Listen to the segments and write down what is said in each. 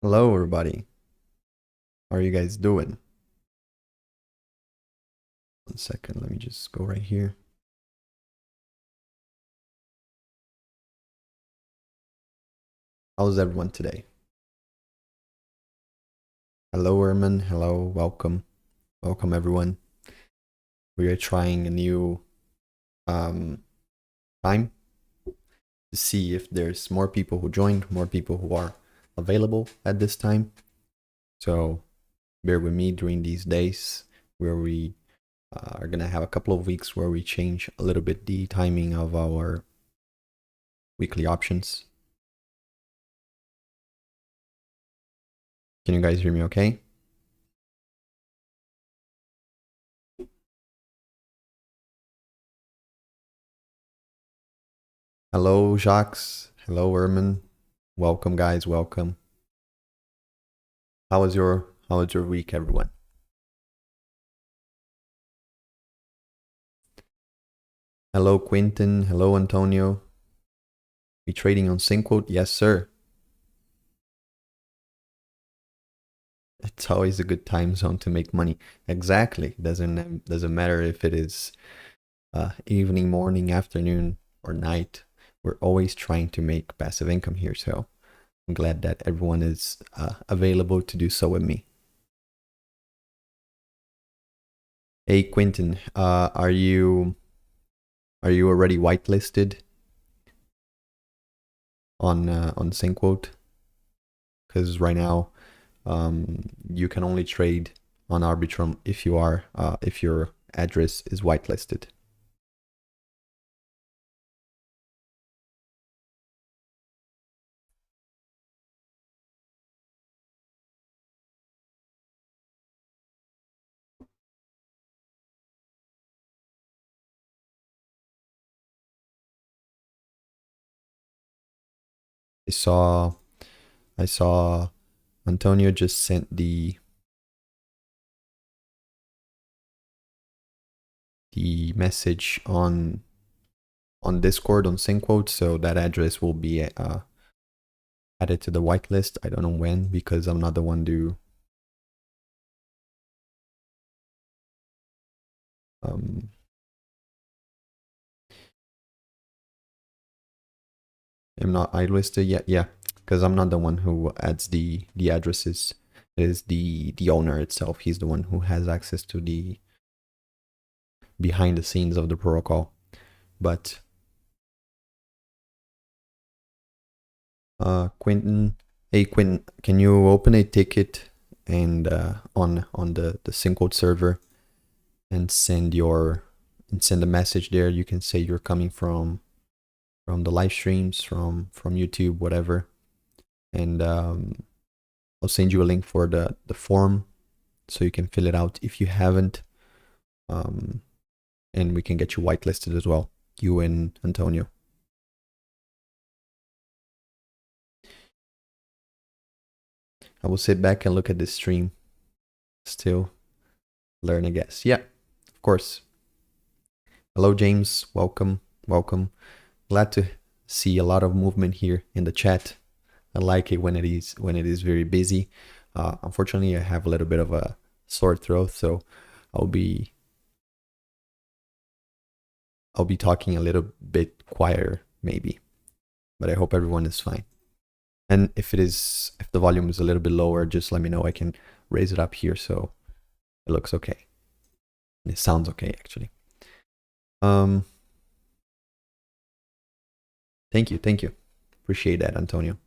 Hello, everybody. How are you guys doing? 1 second, let me just go right here. How's everyone today? Hello, Erman. Hello, welcome. Welcome, everyone. We are trying a new um, time to see if there's more people who joined, more people who are available at this time. So bear with me during these days where we are going to have a couple of weeks where we change a little bit the timing of our weekly options. Can you guys hear me okay? Hello, Jacques. Hello, Erman. Welcome, guys. Welcome. How was your week, everyone? Hello, Quinton. Hello, Antonio. We trading on SyncQuote? Yes, sir. It's always a good time zone to make money. Exactly. Doesn't matter if it is evening, morning, afternoon, or night. We're always trying to make passive income here. So I'm glad that everyone is available to do so with me. Hey, Quinton. Are you already whitelisted on SyncQuote? Because right now you can only trade on Arbitrum if your address is whitelisted. I saw I saw Antonio just sent the message on Discord on SyncQuote, so that address will be added to the whitelist. I don't know when because I'm not the one to um, I'm not whitelisted yet. Yeah, because I'm not the one who adds the addresses. It is the owner itself. He's the one who has access to the behind the scenes of the protocol. But Quentin, hey Quentin, can you open a ticket and on the SyncCode server and send a message there? You can say you're coming from the live streams from YouTube, whatever, and I'll send you a link for the form so you can fill it out if you haven't, um, and we can get you whitelisted as well, you and Antonio. I will sit back and look at this stream. Still learn, I guess. Yeah, of course. Hello, James. Welcome. Welcome. Glad to see a lot of movement here in the chat. I like it when it is very busy. Unfortunately, I have a little bit of a sore throat, so I'll be I'll be talking a little bit quieter, maybe. But I hope everyone is fine. And if the volume is a little bit lower, just let me know. I can raise it up here so it looks okay. It sounds okay, actually. Thank you. Appreciate that, Antonio.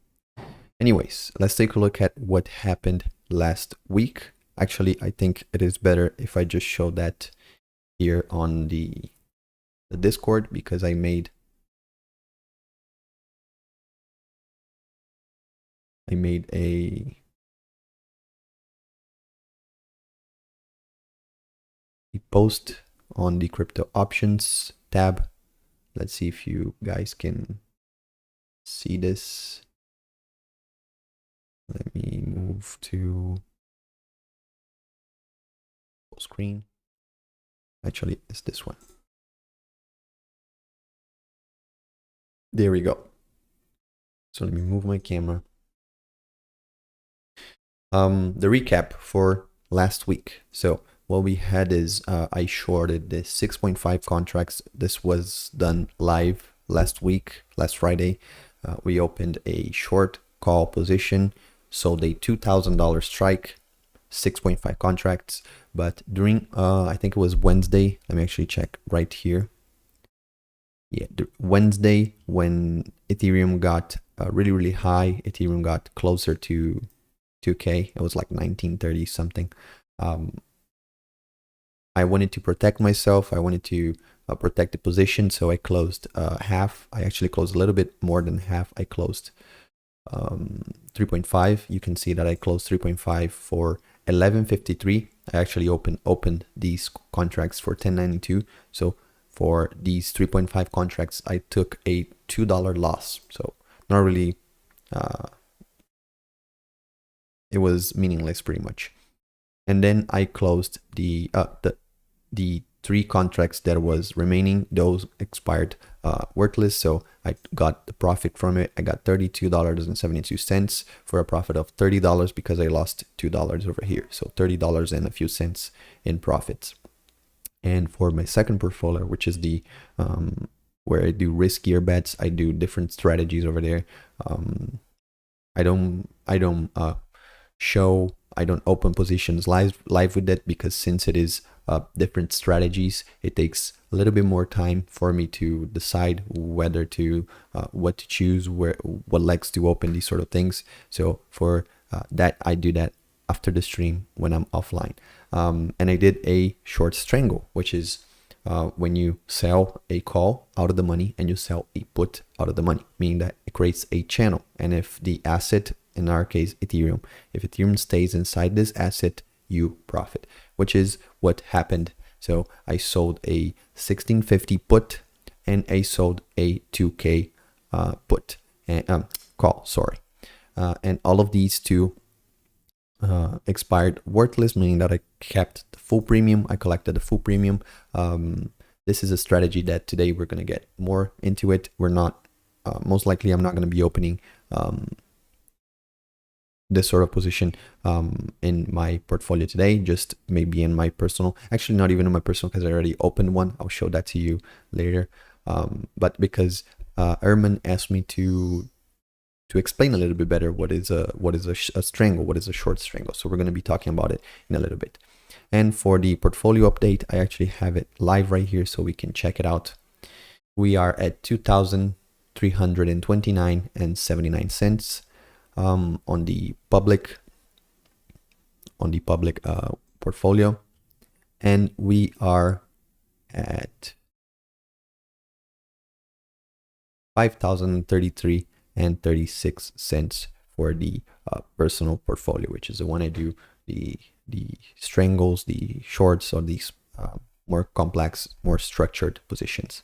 Anyways, let's take a look at what happened last week. Actually, I think it is better if I just show that here on the Discord because I made a post on the crypto options tab. Let's see if you guys can see this. Let me move to full screen. Actually, it's this one. There we go. So let me move my camera. The recap for last week. So what we had is I shorted the 6.5 contracts. This was done live last week, last Friday. We opened a short call position, sold a $2,000 strike, 6.5 contracts. But during, I think it was Wednesday. Let me actually check right here. Yeah, Wednesday when Ethereum got really, really high, Ethereum got closer to 2K. It was like 1930 something. I wanted to protect myself. I wanted to protect the position, so I closed half. I actually closed a little bit more than half. I closed 3.5. You can see that I closed 3.5 for 11.53. I actually opened these contracts for 10.92. So for these 3.5 contracts, I took a $2 loss. So not really. It was meaningless pretty much. And then I closed the 3 contracts that was remaining. Those expired worthless, so I got the profit from it. I got $32.72 for a profit of $30 because I lost $2 over here, so $30 and a few cents in profits. And for my second portfolio, which is the where I do riskier bets, I do different strategies over there. I don't open positions live with that, because since it is different strategies, it takes a little bit more time for me to decide whether to what to choose, what legs to open, these sort of things. So for that, I do that after the stream when I'm offline. And I did a short strangle, which is when you sell a call out of the money and you sell a put out of the money, meaning that it creates a channel. And if the asset, in our case Ethereum, if Ethereum stays inside this asset, you profit, which is what happened. So I sold a 1650 put and I sold a 2K put and call, sorry. And all of these two expired worthless, meaning that I kept the full premium. I collected the full premium. This is a strategy that today we're going to get more into it. We're not, most likely I'm not going to be opening this sort of position in my portfolio today, just maybe in my personal, actually not even in my personal, because I already opened one. I'll show that to you later. But because Erman asked me to explain a little bit better what is a strangle, what is a short strangle. So we're going to be talking about it in a little bit. And for the portfolio update, I actually have it live right here so we can check it out. We are at 2,329.79 on the public portfolio, and we are at 5,033.36 for the personal portfolio, which is the one I do the strangles, the shorts, or these more complex, more structured positions.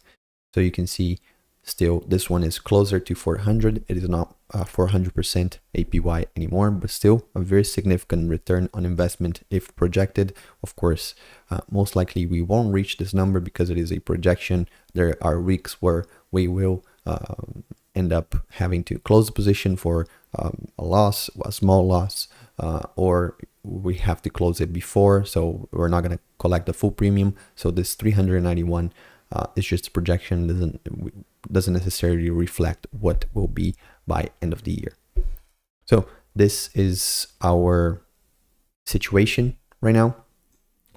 So you can see still this one is closer to 400. It is not 400% APY anymore, but still a very significant return on investment if projected. Of course, most likely we won't reach this number because it is a projection. There are weeks where we will end up having to close the position for a loss, a small loss, or we have to close it before, so we're not going to collect the full premium. So this 391 is just a projection, doesn't necessarily reflect what will be by end of the year. So this is our situation right now.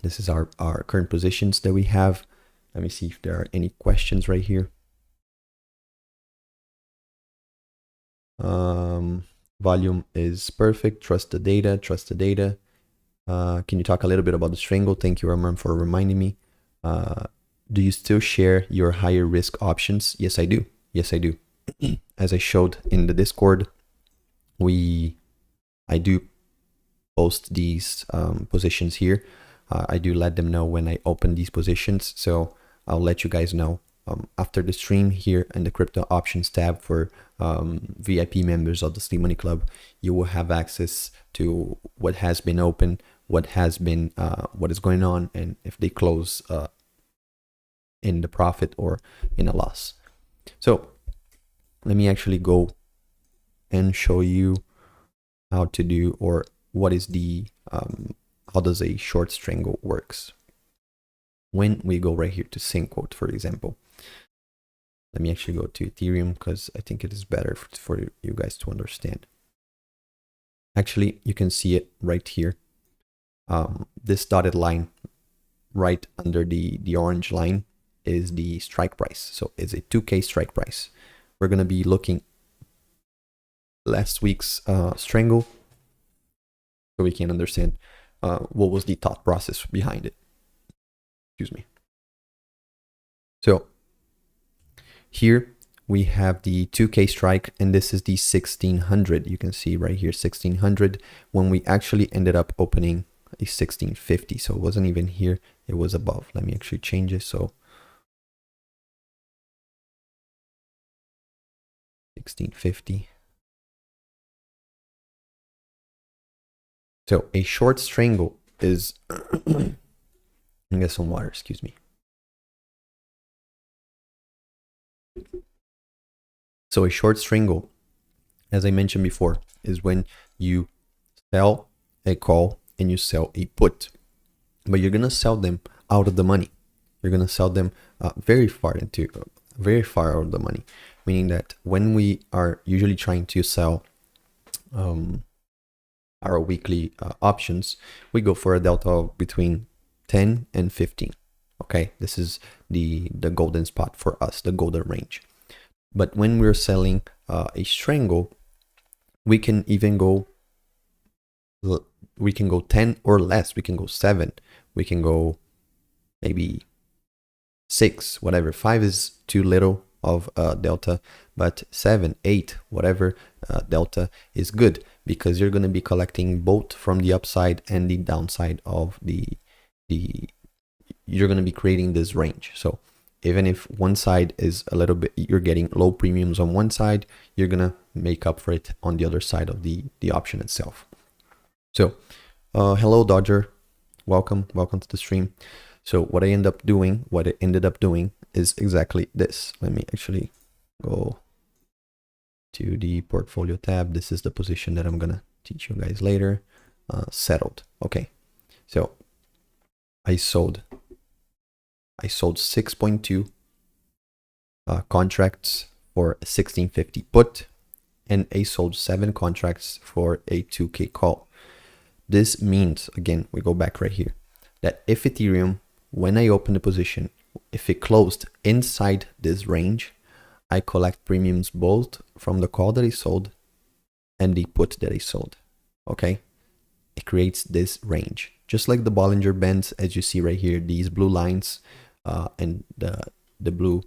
This is our current positions that we have. Let me see if there are any questions right here. Volume is perfect. Trust the data. Can you talk a little bit about the strangle? Thank you, Roman, for reminding me. Do you still share your higher risk options? Yes, I do. As I showed in the Discord, I do post these positions here. I do let them know when I open these positions. So I'll let you guys know after the stream here in the crypto options tab for VIP members of the Sleep Money Club. You will have access to what has been open, what is going on, and if they close in the profit or in a loss. So let me actually go and show you how to do, or what is the how does a short strangle works. When we go right here to sync quote, for example, let me actually go to Ethereum because I think it is better for you guys to understand. Actually, you can see it right here. This dotted line right under the orange line is the strike price. So it's a 2K strike price. We're going to be looking last week's strangle so we can understand what was the thought process behind it. Excuse me. So here we have the 2K strike, and this is the 1600. You can see right here 1600 when we actually ended up opening a 1650. So it wasn't even here, it was above. Let me actually change it. So 1650. So a short strangle is let me get some water, excuse me. So a short strangle, as I mentioned before, is when you sell a call and you sell a put, but you're gonna sell them out of the money. You're gonna sell them very far out of the money, meaning that when we are usually trying to sell our weekly options, we go for a delta of between 10 and 15. Okay, this is the golden spot for us, the golden range. But when we're selling a strangle, we can even go 10 or less. We can go 7. We can go maybe 6, whatever. 5 is too little of delta, but 7, 8, whatever delta is good, because you're going to be collecting both from the upside and the downside of the you're going to be creating this range. So even if one side is a little bit, you're getting low premiums on one side, you're going to make up for it on the other side of the option itself. So hello Dodger, welcome to the stream. So what I ended up doing is exactly this. Let me actually go to the portfolio tab. This is the position that I'm gonna teach you guys later. Settled. Okay, so I sold 6.2 contracts for a 1650 put, and I sold 7 contracts for a 2K call. This means, again, we go back right here, that if Ethereum, when I open the position, if it closed inside this range, I collect premiums both from the call that I sold and the put that I sold. Okay, it creates this range, just like the Bollinger Bands, as you see right here, these blue lines and the blue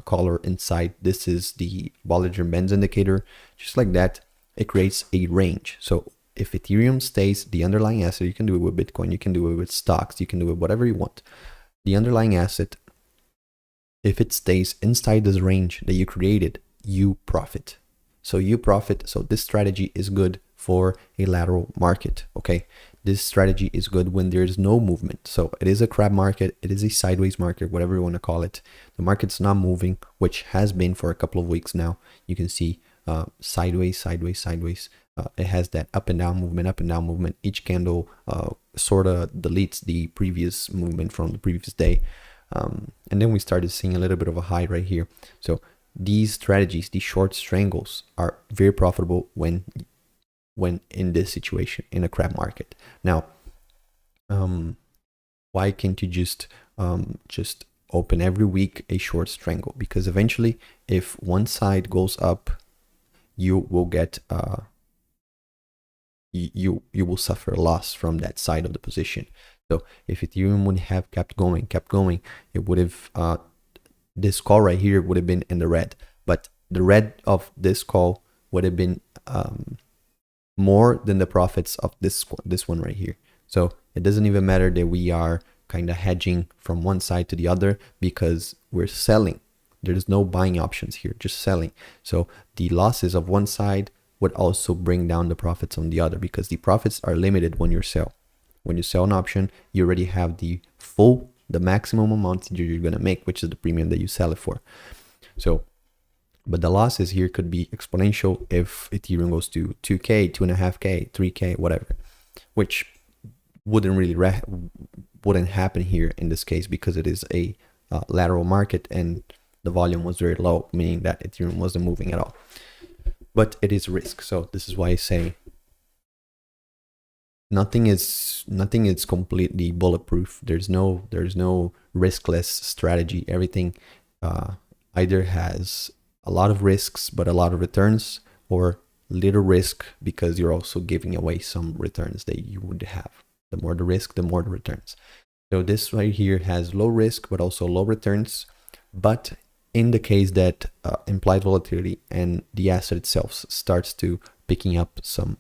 color inside. This is the Bollinger Bands indicator. Just like that, it creates a range. So if Ethereum stays the underlying asset, you can do it with Bitcoin, you can do it with stocks, you can do it whatever you want. The underlying asset, if it stays inside this range that you created, you profit. So you profit. So this strategy is good for a lateral market. Okay, this strategy is good when there's no movement. So it is a crab market, it is a sideways market, whatever you want to call it. The market's not moving, which has been for a couple of weeks now. You can see sideways. It has that up and down movement. Each candle sort of deletes the previous movement from the previous day. And then we started seeing a little bit of a high right here. So these strategies, these short strangles, are very profitable when in this situation, in a crab market. Now, why can't you just open every week a short strangle? Because eventually, if one side goes up, you will get you will suffer a loss from that side of the position. So if Ethereum would have kept going, it would have this call right here would have been in the red, but the red of this call would have been more than the profits of this one right here. So it doesn't even matter that we are kind of hedging from one side to the other, because we're selling. There's no buying options here, just selling. So the losses of one side would also bring down the profits on the other, because the profits are limited when you sell. When you sell an option, you already have the maximum amount that you're going to make, which is the premium that you sell it for. So, but the losses here could be exponential if Ethereum goes to 2K, 2.5K, 3K, whatever. which wouldn't really wouldn't happen here in this case because it is a lateral market and the volume was very low, meaning that Ethereum wasn't moving at all. But it is risk. So this is why I say nothing is completely bulletproof. There's no riskless strategy. Everything either has a lot of risks but a lot of returns, or little risk because you're also giving away some returns that you would have. The more the risk, the more the returns. So this right here has low risk but also low returns. But in the case that implied volatility and the asset itself starts to picking up some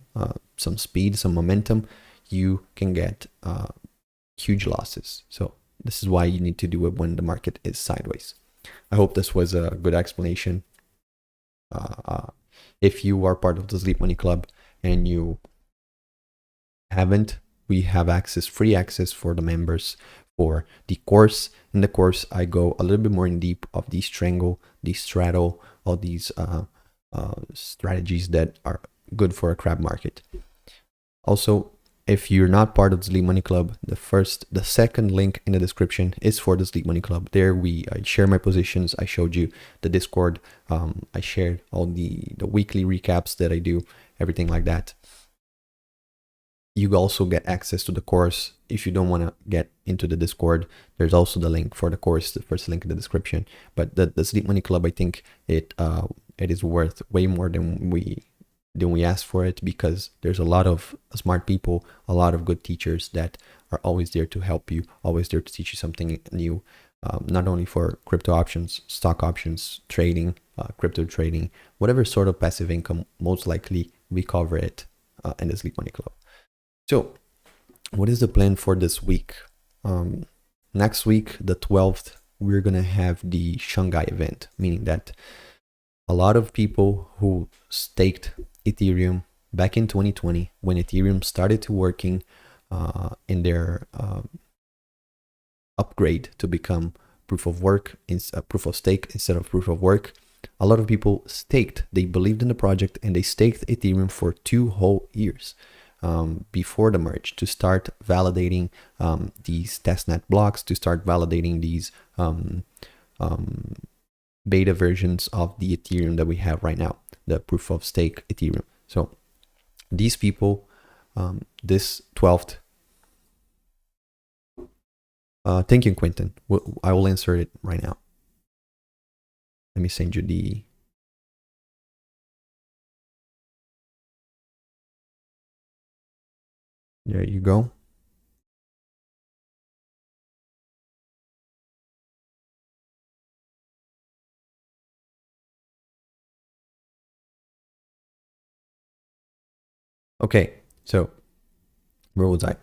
speed, some momentum, you can get huge losses. So this is why you need to do it when the market is sideways. I hope this was a good explanation. If you are part of the Sleep Money Club and you haven't, we have free access for the members for the course. In the course, I go a little bit more in deep of the strangle, the straddle, all these strategies that are good for a crab market. Also, if you're not part of the Sleep Money Club, the second link in the description is for the Sleep Money Club. There I share my positions. I showed you the Discord. I shared all the weekly recaps that I do, everything like that. You also get access to the course. If you don't want to get into the Discord, there's also the link for the course, the first link in the description. But the Sleep Money Club, I think it is worth way more than we asked for it, because there's a lot of smart people, a lot of good teachers that are always there to help you, always there to teach you something new, not only for crypto options, stock options, trading, crypto trading, whatever sort of passive income, most likely we cover it in the Sleep Money Club. So what is the plan for this week? Next week, the 12th, we're going to have the Shanghai event, meaning that a lot of people who staked Ethereum back in 2020, when Ethereum started to working in their upgrade to become proof of work, proof of stake instead of proof of work, a lot of people staked. They believed in the project and they staked Ethereum for 2 whole years. Before the merge, to start validating these testnet blocks, to start validating these beta versions of the Ethereum that we have right now, the proof of stake Ethereum. So these people, this 12th, thank you, Quentin. I will answer it right now. Let me send you the... There you go. Okay, so where was I?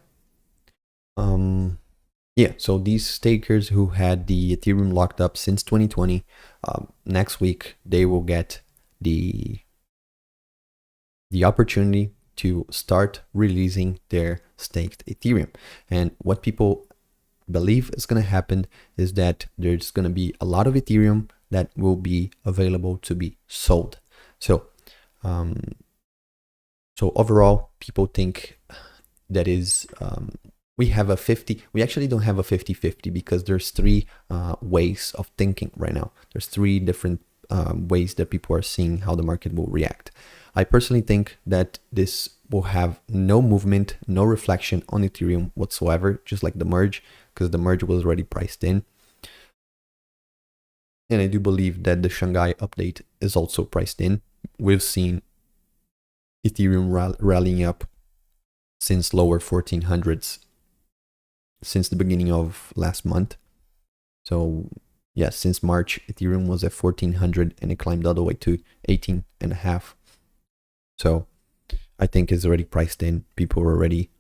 Yeah, so these stakers who had the Ethereum locked up since 2020, next week they will get the opportunity to start releasing their staked Ethereum. And what people believe is going to happen is that there's going to be a lot of Ethereum that will be available to be sold. So overall, people think that is we have a 50. We actually don't have a 50-50 because there's 3 ways of thinking right now. There's 3 different ways that people are seeing how the market will react. I personally think that this will have no movement, no reflection on Ethereum whatsoever, just like the merge, because the merge was already priced in. And I do believe that the Shanghai update is also priced in. We've seen Ethereum rallying up since lower 1400s since the beginning of last month. So yeah, since March, Ethereum was at 1400 and it climbed all the way to 18.5. So I think it's already priced in. People are already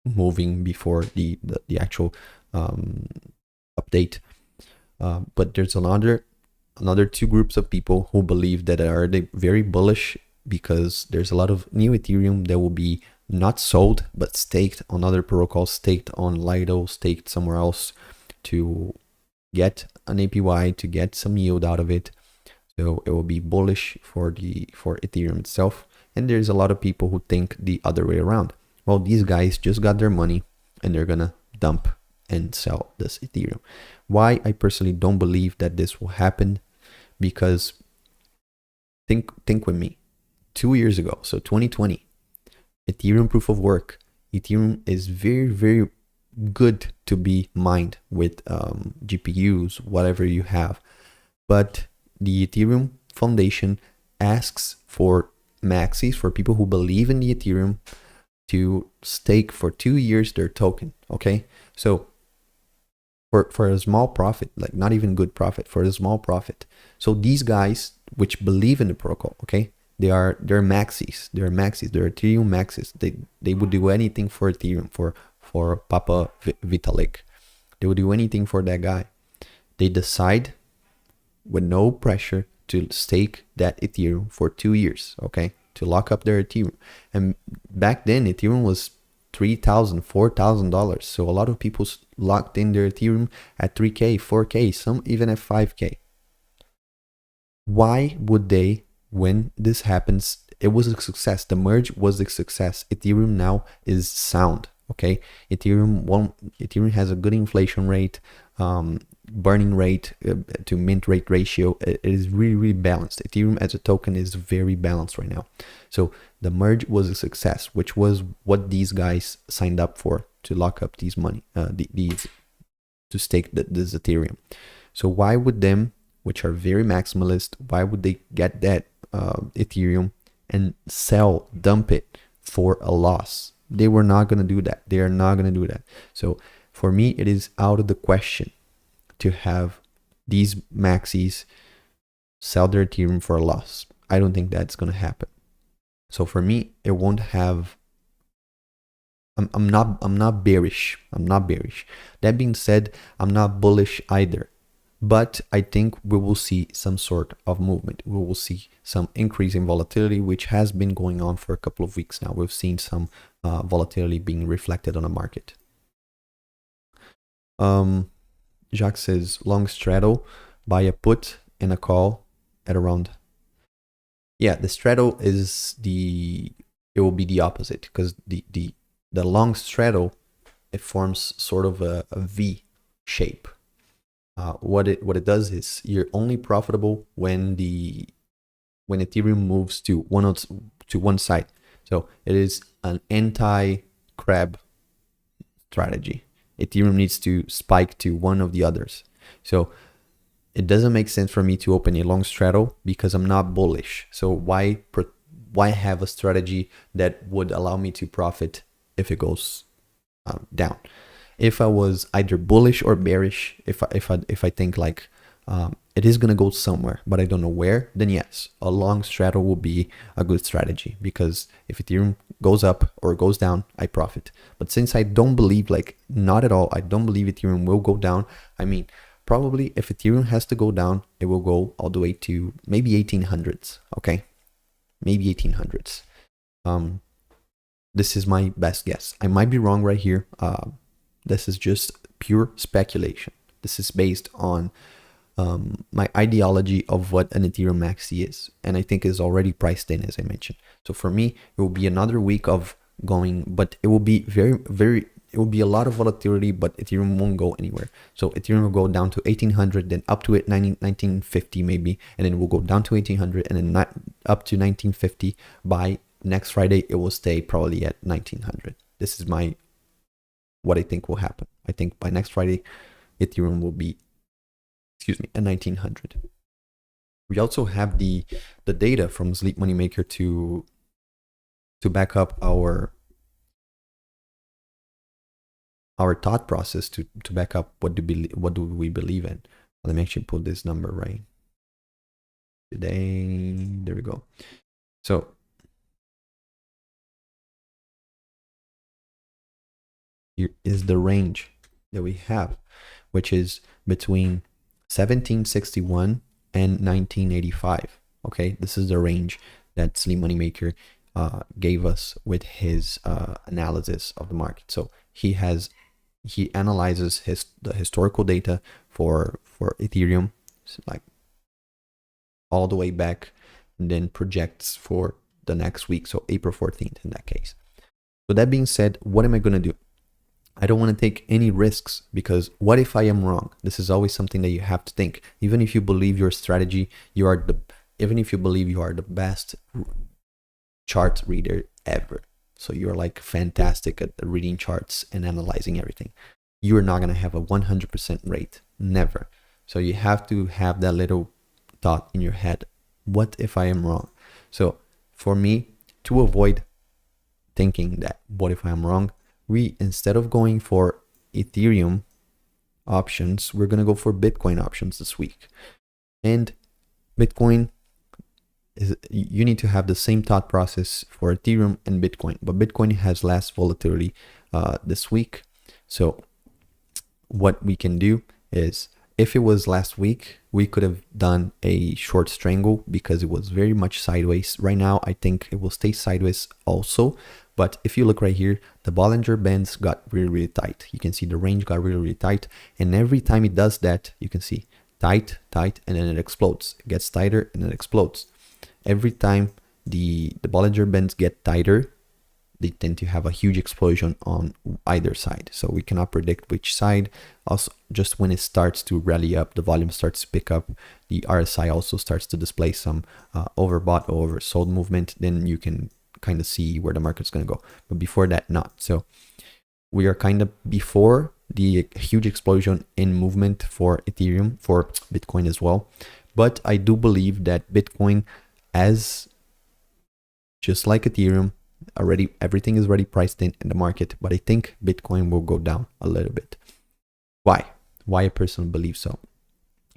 moving before the actual update. But there's another 2 groups of people who believe that are very bullish, because there's a lot of new Ethereum that will be not sold but staked on other protocols, staked on Lido, staked somewhere else to get an APY, to get some yield out of it. So it will be bullish for Ethereum itself, And there's a lot of people who think the other way around. Well, these guys just got their money and they're gonna dump and sell this Ethereum. Why I personally don't believe that this will happen, because think with me. 2 years ago, so 2020, Ethereum proof of work. Ethereum is very, very good to be mined with GPUs, whatever you have. But the Ethereum Foundation asks for maxis, for people who believe in the Ethereum, to stake for 2 years their token. Okay, so for a small profit, like not even good profit, for a small profit. So these guys which believe in the protocol, okay, they're maxis, they're Ethereum maxis. They would do anything for Ethereum, for Papa Vitalik. They would do anything for that guy. They decide with no pressure to stake that Ethereum for 2 years, okay, to lock up their Ethereum. And back then Ethereum was $3,000, $4,000. So a lot of people locked in their Ethereum at 3K, 4K, some even at 5K. Why would they, when this happens, it was a success. The merge was a success. Ethereum now is sound, okay? Ethereum has a good inflation rate, burning rate to mint rate ratio. It is really, really balanced. Ethereum as a token is very balanced right now. So the merge was a success, which was what these guys signed up for, to lock up these money, to stake this Ethereum. So why would them, which are very maximalist, why would they get that Ethereum and sell, dump it for a loss? They were not going to do that. They are not going to do that. So for me, it is out of the question to have these maxis sell their Ethereum for a loss. I don't think that's going to happen. So for me, it won't have. I'm not bearish. I'm not bearish. That being said, I'm not bullish either. But I think we will see some sort of movement. We will see some increase in volatility, which has been going on for a couple of weeks now. We've seen some volatility being reflected on the market. Jacques says, long straddle, buy a put and a call at around. Yeah, the straddle is it will be the opposite, because the long straddle, it forms sort of a V shape. What it does is you're only profitable when Ethereum moves to one side. So it is an anti-crab strategy. Ethereum needs to spike to one of the others. So it doesn't make sense for me to open a long straddle, because I'm not bullish. So why have a strategy that would allow me to profit if it goes down? If I was either bullish or bearish, if I think like it is gonna go somewhere, but I don't know where, then yes, a long straddle will be a good strategy, because if Ethereum goes up or goes down, I profit. But since I don't believe, like not at all, I don't believe Ethereum will go down. I mean, probably if Ethereum has to go down, it will go all the way to maybe 1800s. Okay, maybe 1800s. This is my best guess. I might be wrong right here. This is just pure speculation. This is based on my ideology of what an Ethereum maxi is, and I think is already priced in, as I mentioned. So for me, it will be another week of going, but it will be it will be a lot of volatility, but Ethereum won't go anywhere. So Ethereum will go down to 1800, then up to 1950 maybe, and then it will go down to 1800, and then up to 1950. By next Friday, it will stay probably at 1900. This is what I think will happen. I think by next Friday, Ethereum will be, at 1900. We also have the data from Sleep Moneymaker to back up our thought process, to back up what do we believe in. Let me actually put this number right. There we go. So here is the range that we have, which is between 1761 and 1985. Okay, this is the range that Sleep Moneymaker gave us with his analysis of the market. So he analyzes the historical data for Ethereum, like all the way back, and then projects for the next week, so April 14th in that case. So that being said, what am I going to do? I don't want to take any risks, because what if I am wrong? This is always something that you have to think. Even if you believe your strategy, even if you believe you are the best chart reader ever, so you're like fantastic at reading charts and analyzing everything, you're not going to have a 100% rate. Never. So you have to have that little thought in your head. What if I am wrong? So for me, to avoid thinking that what if I'm wrong, we, instead of going for Ethereum options, we're going to go for Bitcoin options this week. And Bitcoin is, you need to have the same thought process for Ethereum and Bitcoin, but Bitcoin has less volatility this week. So what we can do is, if it was last week, we could have done a short strangle because it was very much sideways. Right now, I think it will stay sideways also. But if you look right here, the Bollinger Bands got really, really tight. You can see the range got really, really tight. And every time it does that, you can see tight, tight, and then it explodes. It gets tighter and it explodes. Every time the Bollinger Bands get tighter, they tend to have a huge explosion on either side. So we cannot predict which side. Also, just when it starts to rally up, the volume starts to pick up, the RSI also starts to display some overbought or oversold movement, then you can kind of see where the market's going to go. But before that, not. So we are kind of before the huge explosion in movement for Ethereum, for Bitcoin as well. But I do believe that Bitcoin, as just like Ethereum, already everything is already priced in the market, but I think Bitcoin will go down a little bit. Why I personally believe so?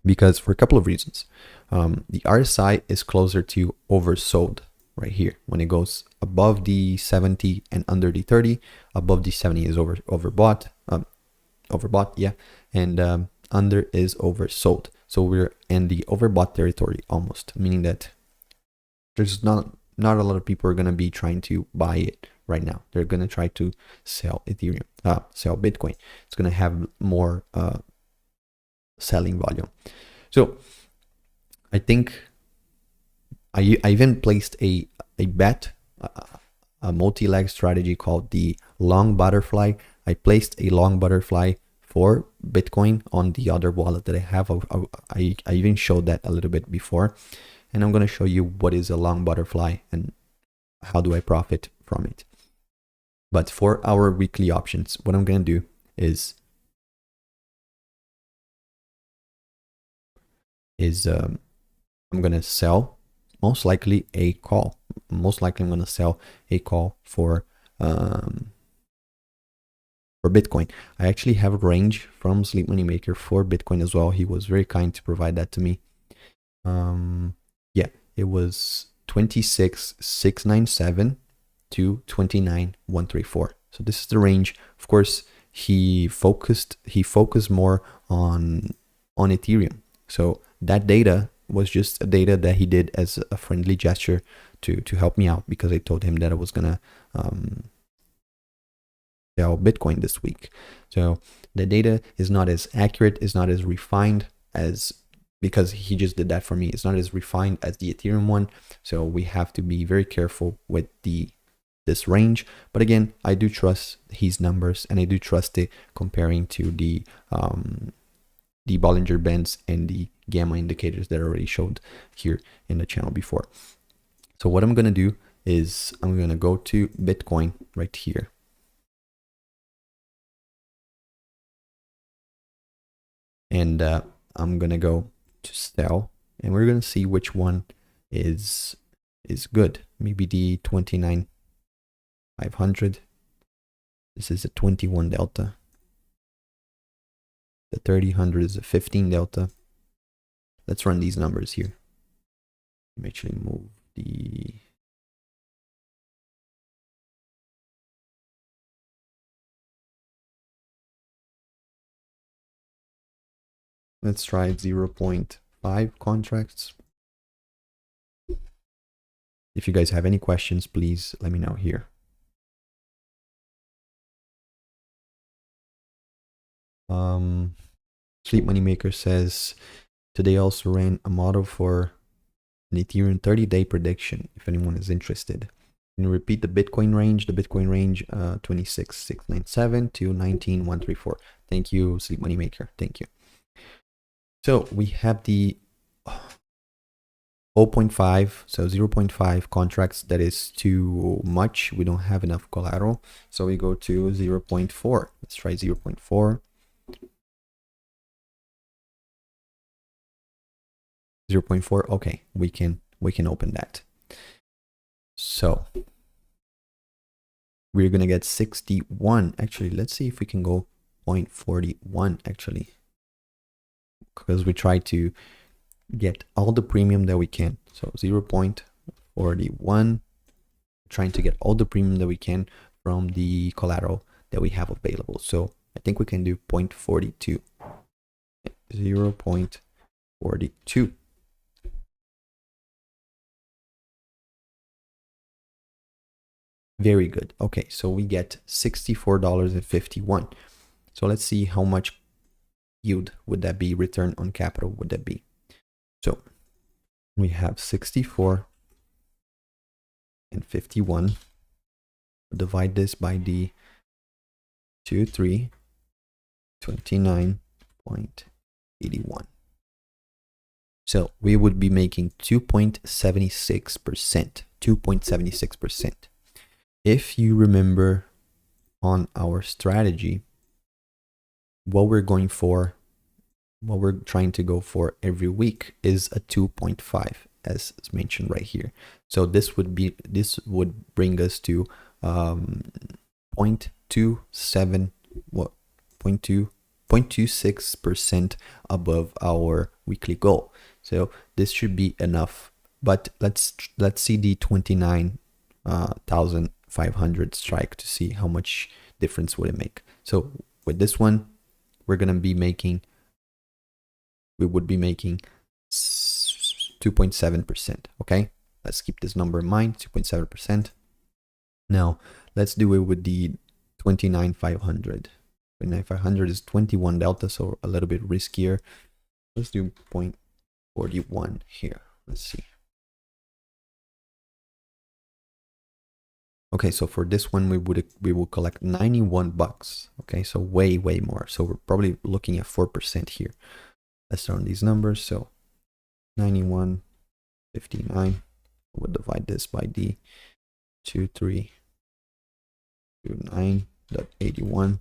Because for a couple of reasons. The RSI is closer to oversold right here. When it goes above the 70 and under the 30, above the 70 is overbought, yeah, and under is oversold. So we're in the overbought territory almost, meaning that there's not a lot of people are going to be trying to buy it right now. They're going to try to sell Ethereum, sell Bitcoin. It's going to have more selling volume. So I think I even placed a bet, a multi-leg strategy called the long butterfly. I placed a long butterfly for Bitcoin on the other wallet that I have. I even showed that a little bit before. And I'm going to show you what is a long butterfly and how do I profit from it. But for our weekly options, what I'm going to do is I'm going to sell most likely a call. Most likely I'm going to sell a call for Bitcoin. I actually have a range from Sleep Moneymaker for Bitcoin as well. He was very kind to provide that to me. Yeah, it was 26,697 to 29,134. So this is the range. Of course, he focused more on Ethereum. So that data was just a data that he did as a friendly gesture to help me out, because I told him that I was gonna sell Bitcoin this week. So the data is not as accurate, is not as refined as, because he just did that for me. It's not as refined as the Ethereum one. So we have to be very careful with this range. But again, I do trust his numbers, and I do trust it comparing to the Bollinger Bands and the gamma indicators that I already showed here in the channel before. So what I'm going to do is I'm going to go to Bitcoin right here. And I'm going to go to sell, and we're going to see which one is good. Maybe the 29,500. This is a 21 delta. The 30,000 is a 15 delta. Let's run these numbers here. Let me actually move the let's try 0.5 contracts. If you guys have any questions, please let me know here. Sleep Moneymaker says today also ran a model for an Ethereum 30-day prediction, if anyone is interested. Can you repeat the Bitcoin range? The Bitcoin range, 26,697 to 19,134. Thank you, Sleep Moneymaker. Thank you. So we have the 0.5, so 0.5 contracts. That is too much. We don't have enough collateral. So we go to 0.4. Let's try 0.4. 0.4. Okay, we can open that. So we're gonna get 61. Actually, let's see if we can go 0.41 actually, because we try to get all the premium that we can. So 0.41, trying to get all the premium that we can from the collateral that we have available. So I think we can do 0.42. 0.42. Very good. Okay, so we get $64.51. So let's see how much yield would that be, return on capital would that be. So we have 64 and 51. Divide this by the 29.81. So we would be making 2.76%. 2.76%. If you remember on our strategy, what we're going for, what we're trying to go for every week is a 2.5, as mentioned right here. So this would bring us to 0.27, what, 0.26% above our weekly goal. So this should be enough. But let's see the 29,500 strike to see how much difference would it make. So with this one, we would be making 2.7%. Okay, let's keep this number in mind, 2.7%. Now let's do it with the 29,500. 29,500 is 21 delta, so a little bit riskier. Let's do 0.41 here. Let's see. Okay, so for this one we will collect 91 bucks. Okay, so way more. So we're probably looking at 4% here. Let's run these numbers. So 91.59. We'll divide this by the 2329.81.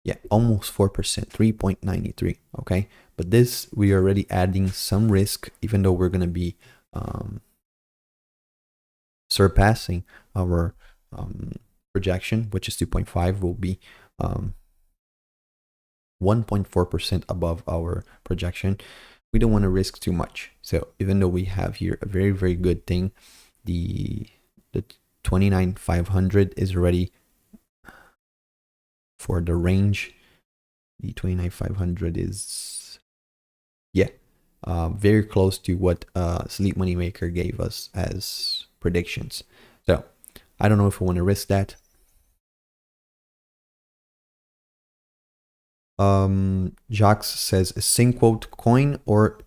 Yeah, almost 4%, 3.93. Okay, but this, we are already adding some risk, even though we're gonna be surpassing our projection, which is 2.5, will be 1.4% above our projection. We don't want to risk too much. So even though we have here a very good thing, the 29,500 is already for the range. The 29,500 is, yeah, very close to what Sleep Moneymaker gave us as predictions. So I don't know if I want to risk that. Jacques says Synquote coin or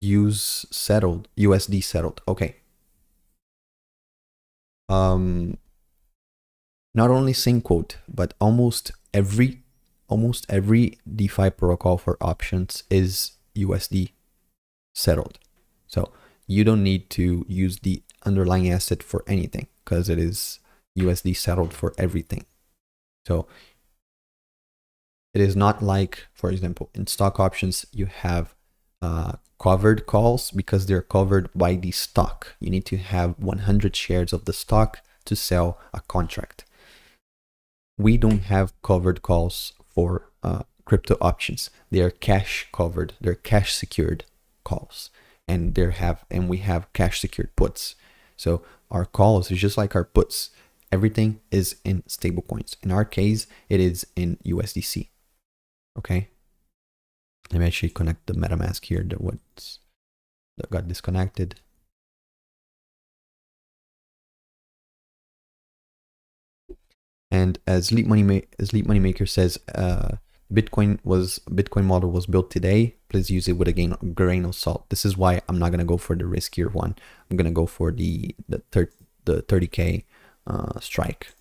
use settled, USD settled. Okay. Not only Synquote, but almost every DeFi protocol for options is USD settled. So you don't need to use the underlying asset for anything because it is USD settled for everything. So it is not like, for example, in stock options, you have covered calls because they're covered by the stock. You need to have 100 shares of the stock to sell a contract. We don't have covered calls for crypto options. They are cash covered. They're cash secured calls, and we have cash secured puts. So our calls is just like our puts. Everything is in stable coins. In our case, it is in USDC. Okay. Let me actually connect the MetaMask here that got disconnected. And as Sleep Moneymaker says, Bitcoin model was built today. Please use it with a grain of salt. This is why I'm not gonna go for the riskier one. I'm gonna go for the 30k strike.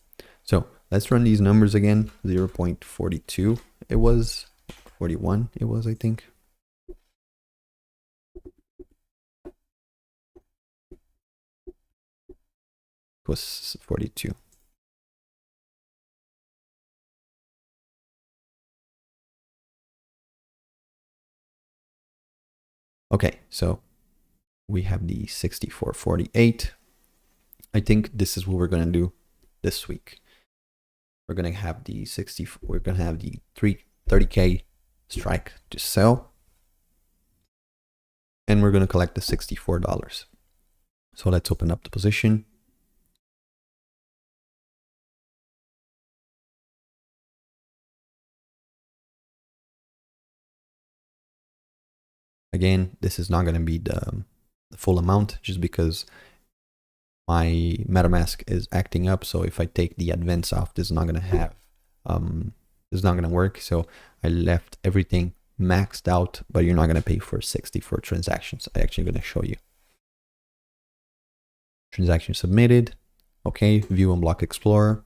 So let's run these numbers again. 0.42. It was 41. It was, I think. It was 42. Okay, so we have the 64.48. I think this is what we're gonna do this week. We're gonna have the 30k strike to sell, and we're gonna collect the $64. So let's open up the position. Again, this is not gonna be the full amount, just because my MetaMask is acting up. So if I take the advance off, this is not gonna have this is not gonna work. So I left everything maxed out, but you're not gonna pay for 64 transactions. I actually gonna show you. Transaction submitted. Okay, view on Block Explorer.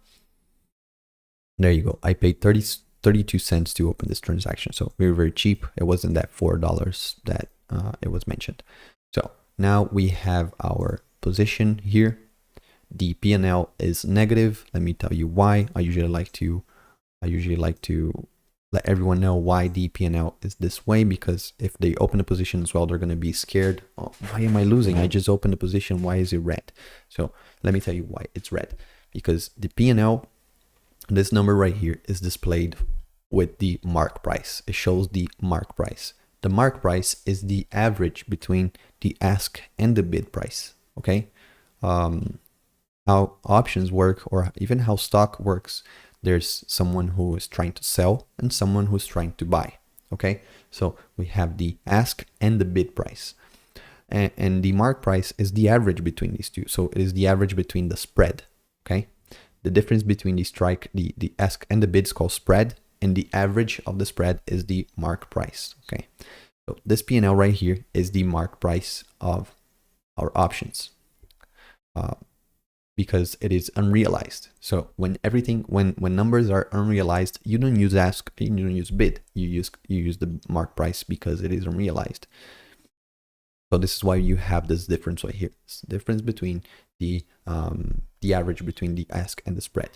There you go. I paid 32 cents to open this transaction. So very, very cheap. It wasn't that $4 that it was mentioned. So now we have our position here. The P&L is negative. Let me tell you why. I usually like to let everyone know why the P&L is this way, because if they open a position as well, they're going to be scared. Oh, why am I losing? I just opened a position. Why is it red? So let me tell you why it's red. Because the P&L, this number right here, is displayed with the mark price. It shows the mark price. The mark price is the average between the ask and the bid price. Okay. How options work, or even how stock works, there's someone who is trying to sell and someone who's trying to buy. Okay, so we have the ask and the bid price, and the mark price is the average between these two. So it is the average between the spread. Okay, the difference between the strike, the ask and the bid is called spread, and the average of the spread is the mark price. Okay, so this P&L right here is the mark price of our options. Because it is unrealized. So when numbers are unrealized, you don't use ask, you don't use bid, you use the mark price because it is unrealized. So this is why you have this difference right here. It's the difference between the average between the ask and the spread.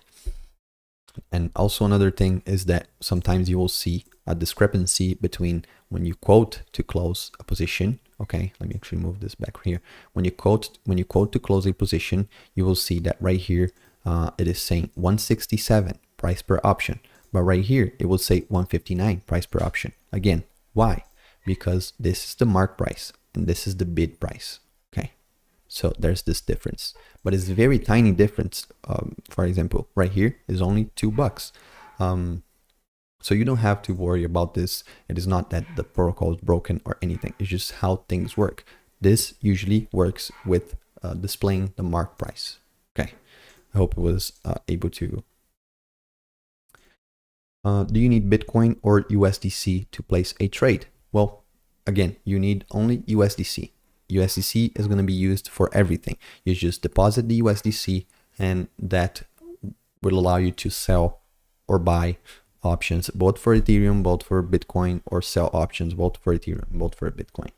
And also another thing is that sometimes you will see a discrepancy between when you quote to close a position. Okay, let me actually move this back here. When you quote to close a position, you will see that right here it is saying 167 price per option, but right here it will say 159 price per option. Again, why? Because this is the mark price and this is the bid price. Okay, so there's this difference, but it's a very tiny difference. For example, right here is only $2. So you don't have to worry about this. It is not that the protocol is broken or anything. It's just how things work. This usually works with displaying the mark price. Okay, I hope it was able to. Do you need Bitcoin or USDC to place a trade? Well, again, you need only USDC. USDC is going to be used for everything. You just deposit the USDC, and that will allow you to sell or buy options, both for Ethereum, both for Bitcoin, or sell options both for Ethereum, both for Bitcoin.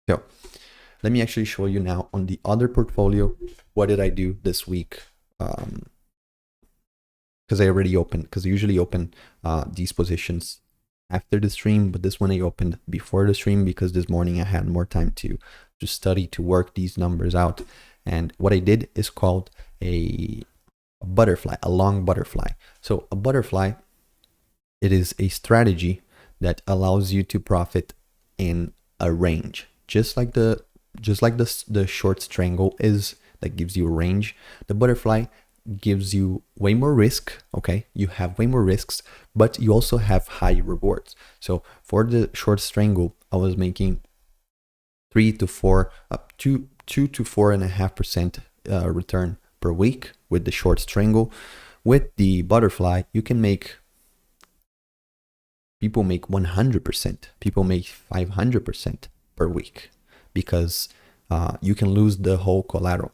So let me actually show you now on the other portfolio, what did I do this week? Because I already opened, because I usually open these positions after the stream, but this one I opened before the stream because this morning I had more time to study, to work these numbers out. And what I did is called a butterfly, a long butterfly. So a butterfly, it is a strategy that allows you to profit in a range, just like the short strangle is, that gives you a range. The butterfly gives you way more risk. Okay, you have way more risks, but you also have high rewards. So for the short strangle, I was making 2 to 4.5% return per week with the short strangle. with the butterfly, you can make, people make 100%, people make 500% per week, because you can lose the whole collateral.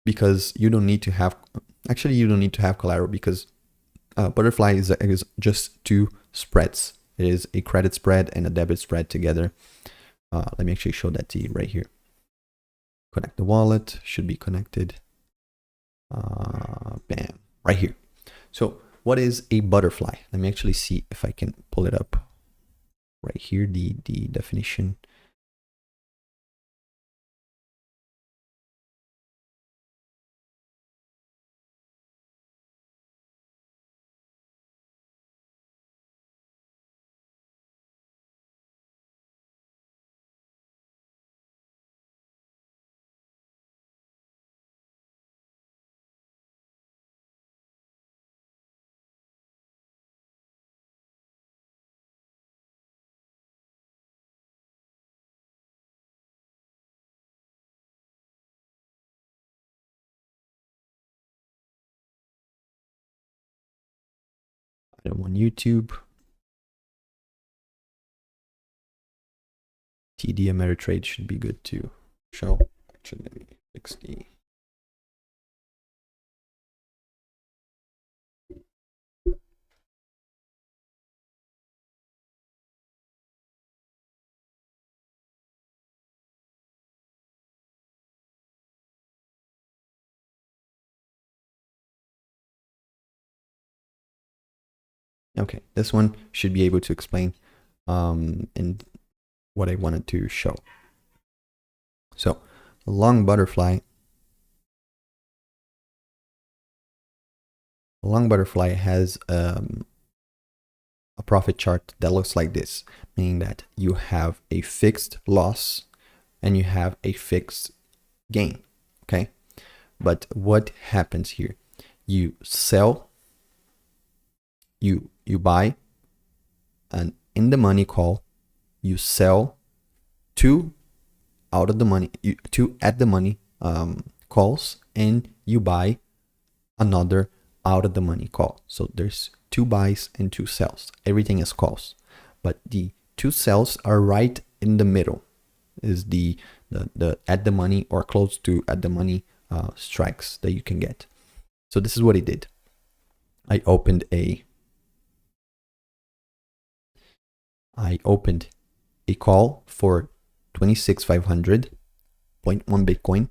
Because you don't need to have, actually you don't need to have collateral, because butterfly is just two spreads. It is a credit spread and a debit spread together. Let me actually show that to you right here. Connect the wallet, should be connected. Bam, right here. So what is a butterfly? Let me actually see if I can pull it up right here, the definition. I don't want YouTube. TD Ameritrade should be good to show. Actually, let me fix the. Okay, this one should be able to explain and what I wanted to show. So a long butterfly has a profit chart that looks like this, meaning that you have a fixed loss and you have a fixed gain. Okay, but what happens here? You sell, you buy an in the money call, you sell two out of the money, two at the money calls, and you buy another out of the money call. So there's two buys and two sells. Everything is calls, but the two sells are right in the middle. Is the at the money or close to at the money strikes that you can get. So this is what he did. I opened a call for 26,500.1 Bitcoin,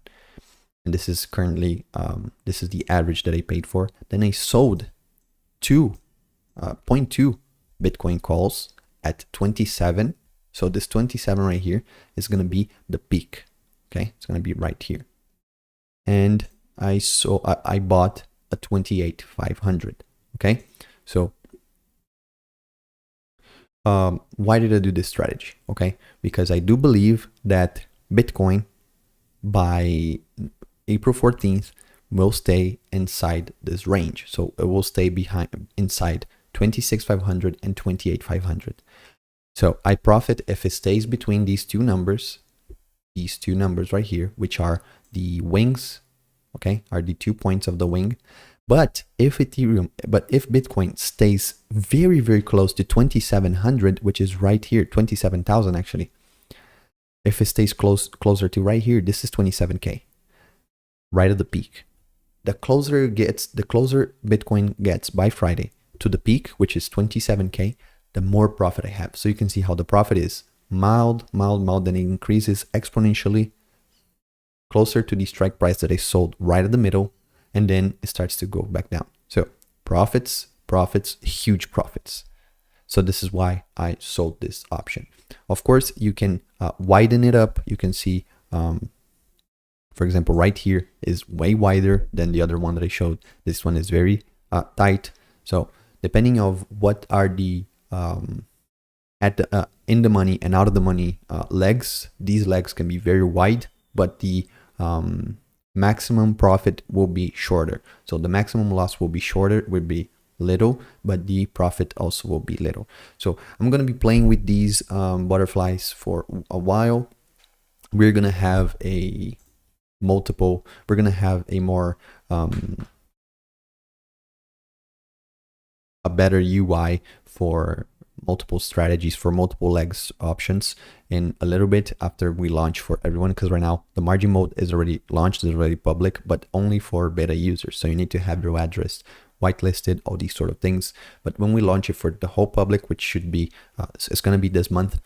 and this is currently this is the average that I paid for. Then I sold 0.2 Bitcoin calls at 27. So this 27 right here is going to be the peak. Okay, it's going to be right here. And I bought a 28,500. Okay, so why did I do this strategy? Okay, because I do believe that Bitcoin by April 14th will stay inside this range. So it will stay inside 26,500 and 28,500. So I profit if it stays between these two numbers right here, which are the wings, okay, are the 2 points of the wing. But if Bitcoin stays very, very close to 2,700, which is right here, 27,000 actually. If it stays closer to right here, this is 27K, right at the peak. The closer Bitcoin gets by Friday to the peak, which is 27K, the more profit I have. So you can see how the profit is mild, then it increases exponentially closer to the strike price that I sold right at the middle, and then it starts to go back down. So profits, huge profits. So this is why I sold this option. Of course, you can widen it up. You can see, for example, right here is way wider than the other one that I showed. This one is very tight. So depending of what are the in the money and out of the money legs, these legs can be very wide, but the maximum profit will be shorter. So the maximum loss will be shorter, will be little, but the profit also will be little. So I'm going to be playing with these butterflies for a while. We're going to have a more a better UI for multiple strategies, for multiple legs options in a little bit after we launch for everyone, because right now the margin mode is already launched, is already public, but only for beta users. So you need to have your address whitelisted, all these sort of things. But when we launch it for the whole public, which should be it's going to be this month,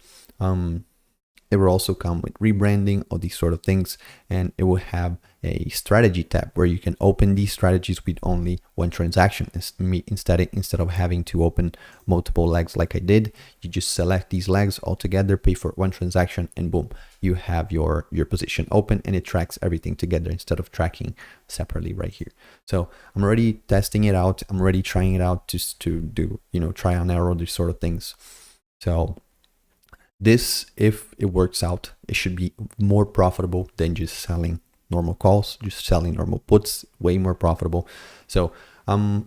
it will also come with rebranding, all these sort of things, and it will have a strategy tab where you can open these strategies with only one transaction. Instead of having to open multiple legs like I did, you just select these legs all together, pay for one transaction, and boom, you have your position open, and it tracks everything together instead of tracking separately right here. So I'm already testing it out. I'm already trying it out just to do, try and error, these sort of things. So this, if it works out, it should be more profitable than just selling normal calls, just selling normal puts, way more profitable. So I'm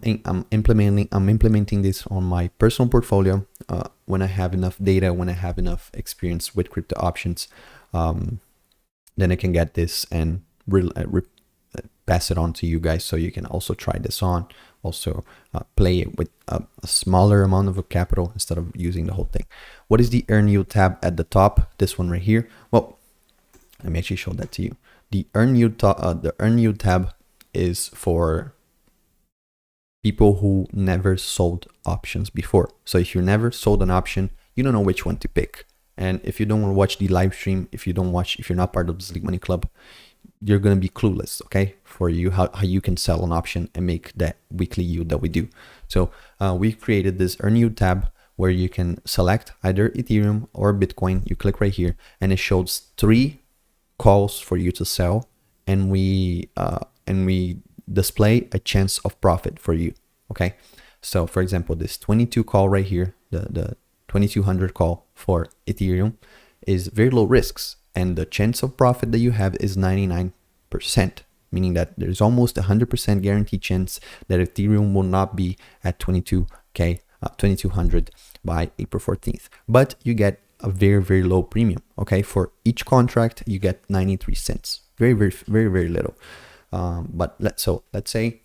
implementing this on my personal portfolio. When I have enough data, when I have enough experience with crypto options, then I can get this and pass it on to you guys, so you can also try this on. Also play it with a smaller amount of capital instead of using the whole thing. What is the Earn Yield tab at the top? This one right here. Well, let me actually show that to you. The Earn Yield tab is for people who never sold options before. So if you never sold an option, you don't know which one to pick. And if you don't want to watch the live stream, if you're not part of the Sleep Money Club, you're going to be clueless, okay, for you, how you can sell an option and make that weekly yield that we do. So we created this Earn Yield tab where you can select either Ethereum or Bitcoin. You click right here and it shows 3 calls for you to sell, and we display a chance of profit for you, okay? So for example, this 22 call right here, the 2200 call for Ethereum is very low risks, and the chance of profit that you have is 99%, meaning that there's almost 100% guaranteed chance that Ethereum will not be at 2200 by April 14th. But you get a very, very low premium, okay? For each contract, you get 93 cents. Very, very, very, very little. But let's say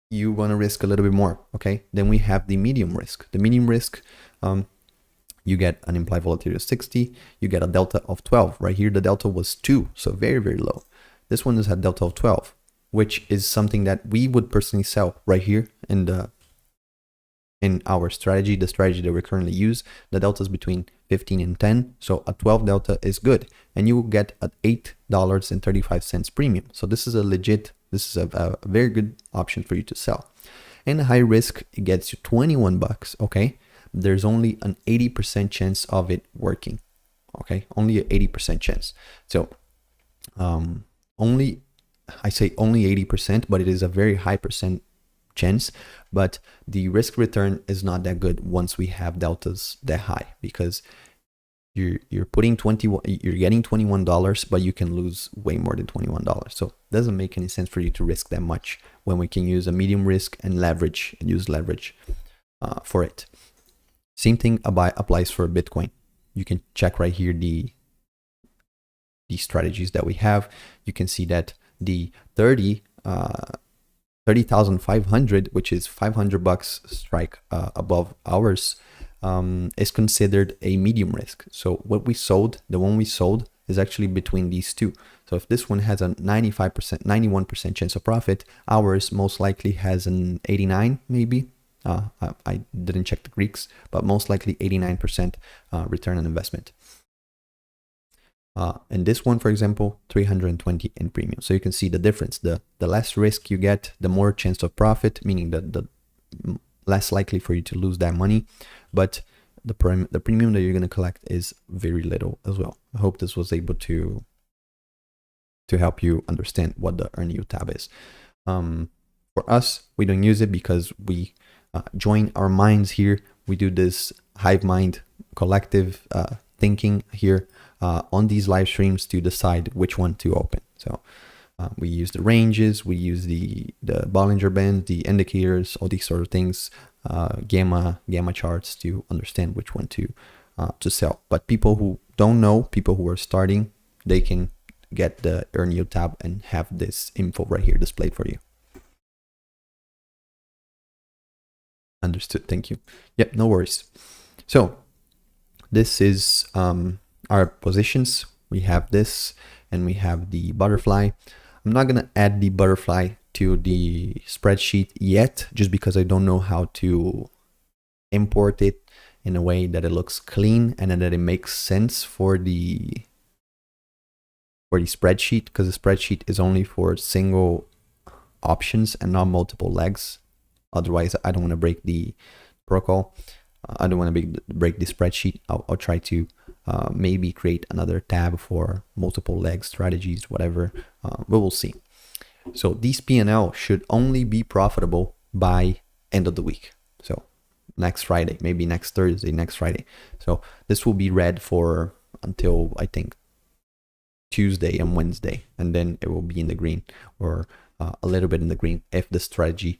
you want to risk a little bit more, okay? Then we have the medium risk. The medium risk, you get an implied volatility of 60, you get a delta of 12. Right here, the delta was 2, so very, very low. This one is a delta of 12, which is something that we would personally sell right here in our strategy, the strategy that we currently use. The delta is between 15 and 10, so a 12 delta is good, and you will get an $8.35 premium. So this is a very good option for you to sell. And high risk, it gets you 21 bucks, okay? There's only an 80% chance of it working, okay? Only an 80% chance. So I say only 80%, but it is a very high percent chance. But the risk return is not that good once we have deltas that high, because you're getting $21, but you can lose way more than $21. So it doesn't make any sense for you to risk that much when we can use a medium risk and use leverage for it. Same thing applies for Bitcoin. You can check right here the strategies that we have. You can see that the 30,500, which is 500 bucks strike above ours, is considered a medium risk. So the one we sold is actually between these two. So if this one has a 95%, 91% chance of profit, ours most likely has an 89 maybe. I didn't check the Greeks, but most likely 89% return on investment. And this one, for example, 320 in premium. So you can see the difference. The less risk you get, the more chance of profit, meaning that the less likely for you to lose that money. But the premium that you're going to collect is very little as well. I hope this was able to help you understand what the Earn Yield tab is. For us, we don't use it because we join our minds here. We do this hive mind collective thinking here on these live streams to decide which one to open. So we use the ranges, we use the Bollinger Band, the indicators, all these sort of things, gamma charts to understand which one to sell. But people who don't know, people who are starting, they can get the Earn Yield tab and have this info right here displayed for you. Understood. Thank you. Yep, no worries. So this is our positions. We have this and we have the butterfly. I'm not gonna add the butterfly to the spreadsheet yet, just because I don't know how to import it in a way that it looks clean and that it makes sense for the spreadsheet, because the spreadsheet is only for single options and not multiple legs. Otherwise, I don't want to break the protocol. I don't want to break the spreadsheet. I'll try to maybe create another tab for multiple leg strategies, whatever. We will see. So these P&L should only be profitable by end of the week. So next Friday, maybe next Thursday, next Friday. So this will be red for until I think Tuesday and Wednesday, and then it will be in the green, or a little bit in the green if the strategy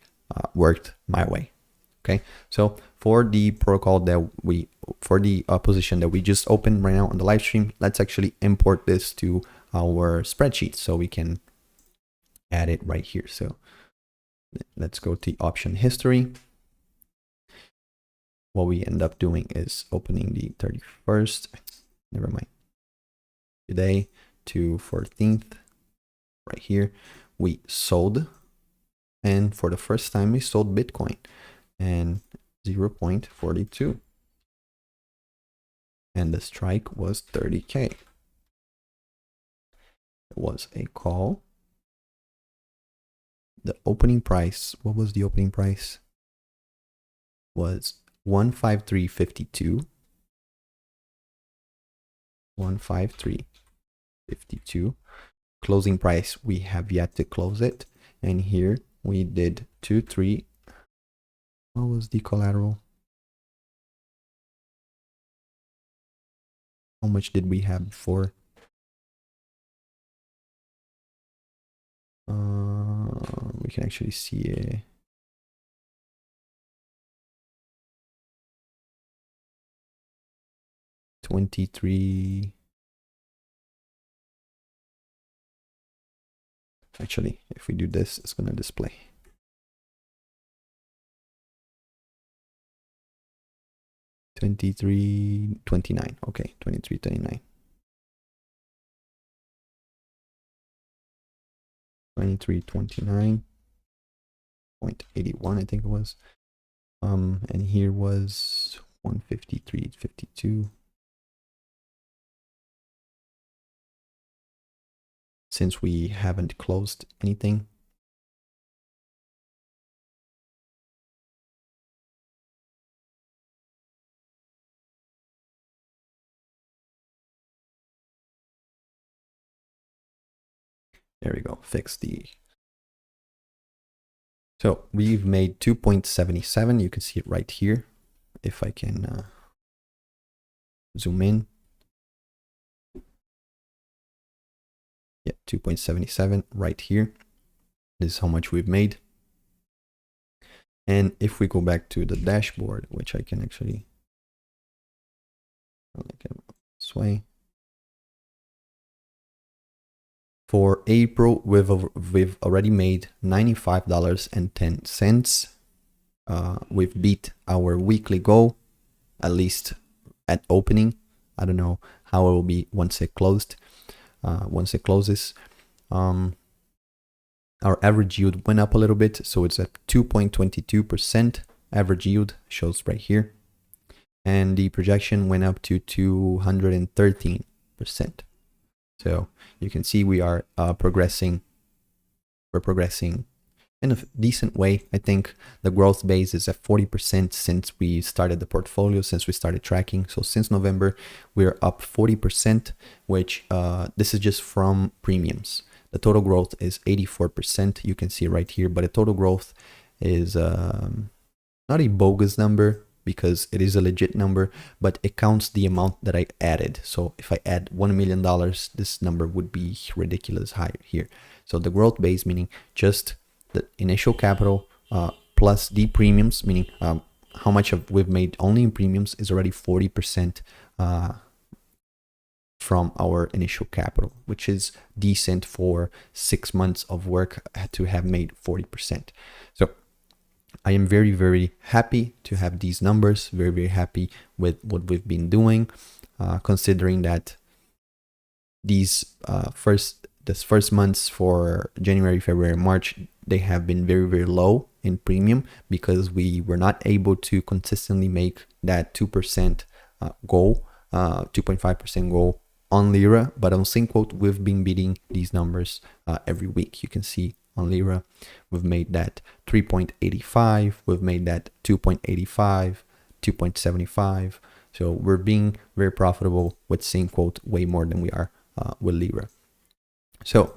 worked my way. Okay, so for the protocol that for the position that we just opened right now on the live stream, let's actually import this to our spreadsheet so we can add it right here. So let's go to option history. What we end up doing is opening the 31st, never mind, today to 14th, right here. We sold, and for the first time we sold Bitcoin, and 0.42, and the strike was 30K. It was a call. The opening price, what was the opening price? Was 153.52. 153.52. Closing price, we have yet to close it, and here we did 2-3. What was the collateral? How much did we have before? We can actually see it. $23. Actually, if we do this, it's going to display. $23.29. Okay, $23.29. 23.29.81, I think it was. And here was 153.52. Since we haven't closed anything, there we go, fix the. So we've made 2.77. You can see it right here. If I can zoom in. Yeah, 2.77 right here. This is how much we've made. And if we go back to the dashboard, which I can actually this way. For April, we've already made $95.10. We've beat our weekly goal, at least at opening. I don't know how it will be once it closed. Once it closes, our average yield went up a little bit, so it's at 2.22%. Average yield shows right here, and the projection went up to 213%. So you can see we are progressing. We're progressing in a decent way. I think the growth base is at 40% since we started the portfolio, since we started tracking. So since November, we're up 40%, which this is just from premiums. The total growth is 84%. You can see right here, but the total growth is not a bogus number, because it is a legit number, but it counts the amount that I added. So if I add $1 million, this number would be ridiculous high here. So the growth base, meaning just the initial capital plus the premiums, meaning how much we've made only in premiums, is already 40% from our initial capital, which is decent for 6 months of work to have made 40%. So I am very, very happy to have these numbers, very, very happy with what we've been doing, considering that this first months for January, February, March, they have been very, very low in premium because we were not able to consistently make that 2% goal, 2.5% goal on Lira. But on SyncQuote, we've been beating these numbers every week. You can see on Lira, we've made that 3.85, we've made that 2.85, 2.75. So we're being very profitable with SyncQuote way more than we are with Lira. So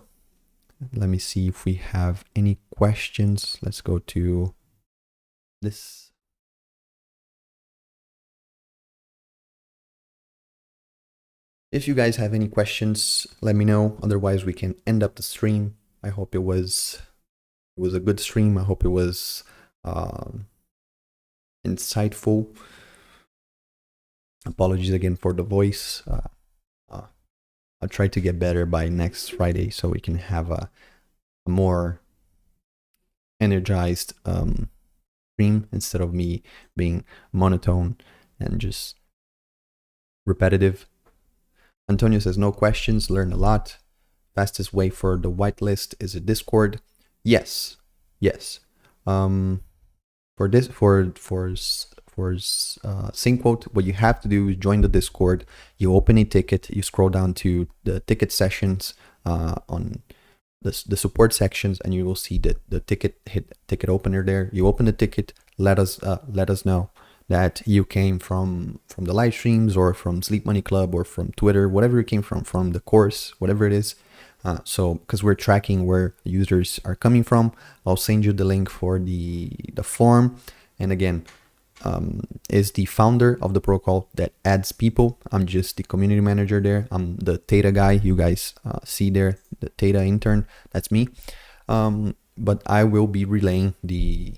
let me see if we have any questions. Let's go to this. If you guys have any questions, let me know. Otherwise, we can end up the stream. I hope it was a good stream. I hope it was insightful. Apologies again for the voice. I'll try to get better by next Friday so we can have a more energized stream instead of me being monotone and just repetitive. Antonio says, no questions, learned a lot. Fastest way for the whitelist is a Discord. Yes. For SyncQuote, what you have to do is join the Discord. You open a ticket. You scroll down to the ticket sessions on the support sections, and you will see the ticket opener there. You open the ticket. Let us know that you came from the live streams or from Sleep Money Club or from Twitter, whatever you came from the course, whatever it is. So because we're tracking where users are coming from, I'll send you the link for the form. And again, is the founder of the protocol that adds people. I'm just the community manager there. I'm the Theta guy. You guys see there, the Theta intern. That's me. But I will be relaying these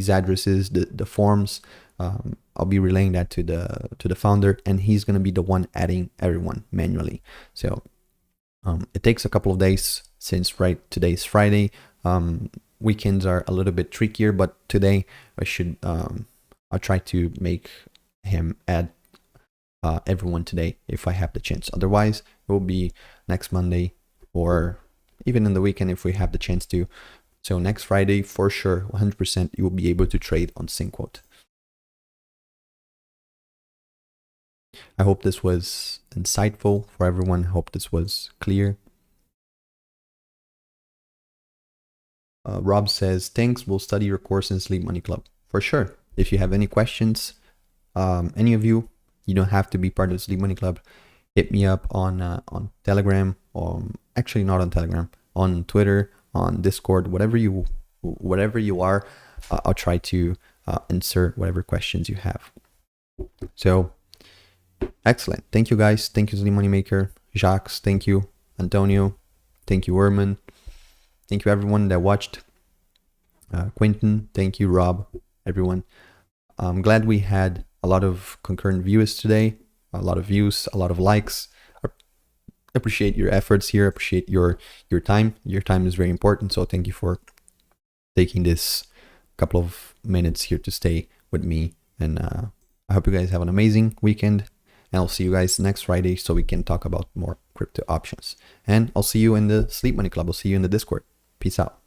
addresses, the forms. I'll be relaying that to the founder, and he's gonna be the one adding everyone manually. So it takes a couple of days since today's Friday. Weekends are a little bit trickier, but today I'll try to make him add everyone today if I have the chance. Otherwise, it will be next Monday or even in the weekend if we have the chance to. So next Friday, for sure, 100%, you will be able to trade on SyncQuote. I hope this was insightful for everyone. I hope this was clear. Rob says, thanks, we'll study your course in Sleep Money Club. For sure. If you have any questions, any of you don't have to be part of the Sleep Money Club. Hit me up on Telegram, or actually not on Telegram, on Twitter, on Discord, whatever you are. I'll try to answer whatever questions you have. So, excellent. Thank you guys. Thank you, Sleep Money Maker. Jacques, thank you. Antonio, thank you, Erman. Thank you everyone that watched. Quentin, thank you, Rob, everyone. I'm glad we had a lot of concurrent viewers today, a lot of views, a lot of likes. Appreciate your efforts here, appreciate your time. Your time is very important, so thank you for taking this couple of minutes here to stay with me. And I hope you guys have an amazing weekend, and I'll see you guys next Friday so we can talk about more crypto options. And I'll see you in the Sleep Money Club. I'll see you in the Discord. Peace out.